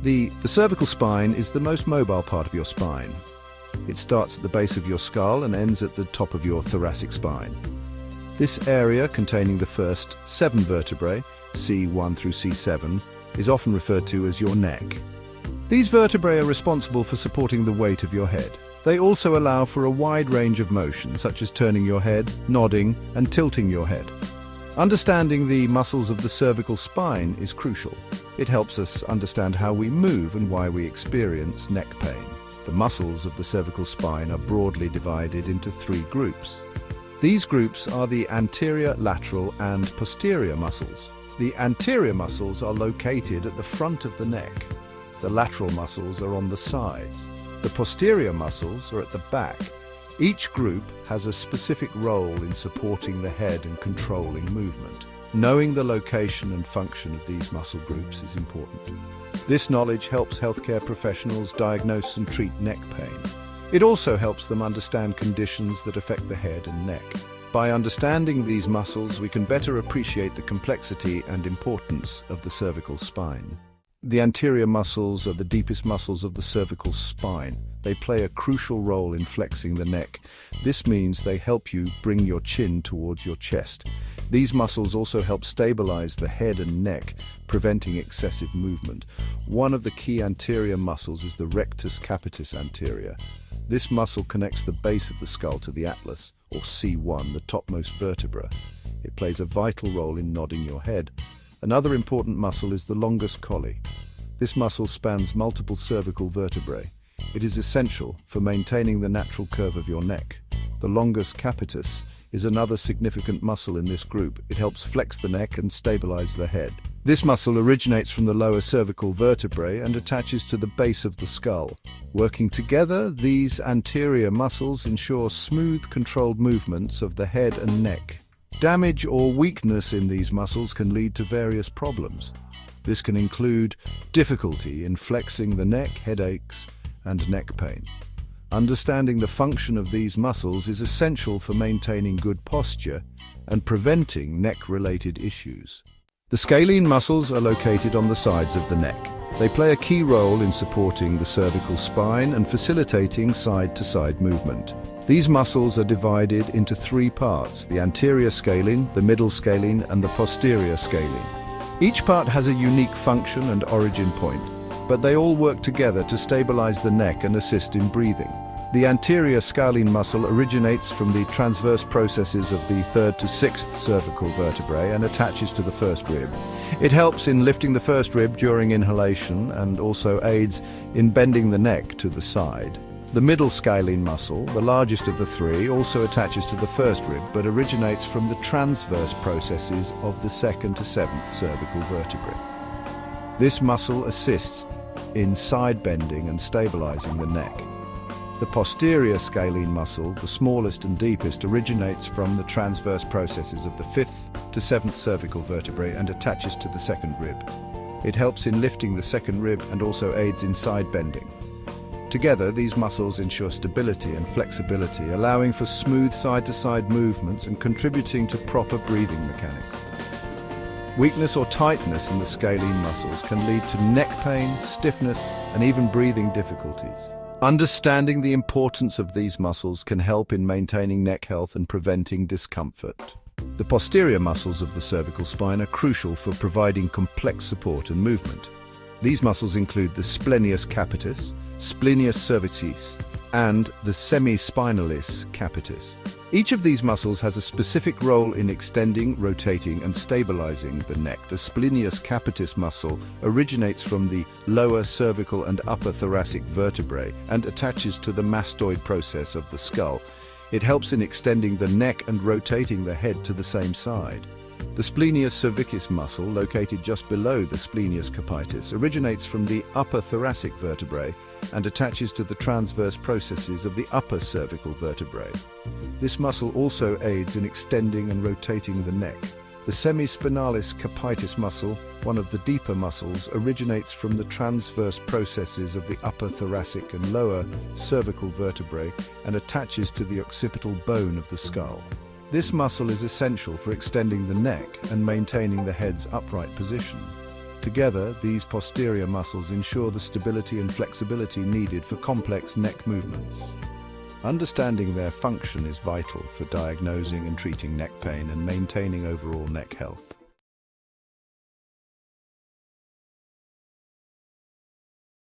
The cervical spine is the most mobile part of your spine. It starts at the base of your skull and ends at the top of your thoracic spine. This area, containing the first 7 vertebrae, C1 through C7, is often referred to as your neck. These vertebrae are responsible for supporting the weight of your head. They also allow for a wide range of motion, such as turning your head, nodding, and tilting your head. Understanding the muscles of the cervical spine is crucial. It helps us understand how we move and why we experience neck pain. The muscles of the cervical spine are broadly divided into 3 groups. These groups are the anterior, lateral, and posterior muscles. The anterior muscles are located at the front of the neck. The lateral muscles are on the sides. The posterior muscles are at the back. Each group has a specific role in supporting the head and controlling movement. Knowing the location and function of these muscle groups is important. This knowledge helps healthcare professionals diagnose and treat neck pain. It also helps them understand conditions that affect the head and neck. By understanding these muscles, we can better appreciate the complexity and importance of the cervical spine. The anterior muscles are the deepest muscles of the cervical spine. They play a crucial role in flexing the neck. This means they help you bring your chin towards your chest. These muscles also help stabilize the head and neck, preventing excessive movement. One of the key anterior muscles is the rectus capitis anterior. This muscle connects the base of the skull to the atlas, or C1, the topmost vertebra. It plays a vital role in nodding your head. Another important muscle is the longus colli. This muscle spans multiple cervical vertebrae. It is essential for maintaining the natural curve of your neck. The longus capitis is another significant muscle in this group. It helps flex the neck and stabilize the head. This muscle originates from the lower cervical vertebrae and attaches to the base of the skull. Working together, these anterior muscles ensure smooth, controlled movements of the head and neck. Damage or weakness in these muscles can lead to various problems. This can include difficulty in flexing the neck, headaches, and neck pain. Understanding the function of these muscles is essential for maintaining good posture and preventing neck-related issues. The scalene muscles are located on the sides of the neck. They play a key role in supporting the cervical spine and facilitating side-to-side movement. These muscles are divided into 3 parts: the anterior scalene, the middle scalene, and the posterior scalene. Each part has a unique function and origin point, but they all work together to stabilize the neck and assist in breathing. The anterior scalene muscle originates from the transverse processes of the 3rd to 6th cervical vertebrae and attaches to the first rib. It helps in lifting the first rib during inhalation and also aids in bending the neck to the side. The middle scalene muscle, the largest of the 3, also attaches to the first rib but originates from the transverse processes of the 2nd to 7th cervical vertebrae. This muscle assists in side bending and stabilizing the neck. The posterior scalene muscle, the smallest and deepest, originates from the transverse processes of the 5th to 7th cervical vertebrae and attaches to the 2nd rib. It helps in lifting the 2nd rib and also aids in side bending. Together, these muscles ensure stability and flexibility, allowing for smooth side-to-side movements and contributing to proper breathing mechanics. Weakness or tightness in the scalene muscles can lead to neck pain, stiffness, and even breathing difficulties. Understanding the importance of these muscles can help in maintaining neck health and preventing discomfort. The posterior muscles of the cervical spine are crucial for providing complex support and movement. These muscles include the splenius capitis, splenius cervicis, and the semispinalis capitis. Each of these muscles has a specific role in extending, rotating, and stabilizing the neck. The splenius capitis muscle originates from the lower cervical and upper thoracic vertebrae and attaches to the mastoid process of the skull. It helps in extending the neck and rotating the head to the same side. The splenius cervicis muscle, located just below the splenius capitis, originates from the upper thoracic vertebrae and attaches to the transverse processes of the upper cervical vertebrae. This muscle also aids in extending and rotating the neck. The semispinalis capitis muscle, one of the deeper muscles, originates from the transverse processes of the upper thoracic and lower cervical vertebrae and attaches to the occipital bone of the skull. This muscle is essential for extending the neck and maintaining the head's upright position. Together, these posterior muscles ensure the stability and flexibility needed for complex neck movements. Understanding their function is vital for diagnosing and treating neck pain and maintaining overall neck health.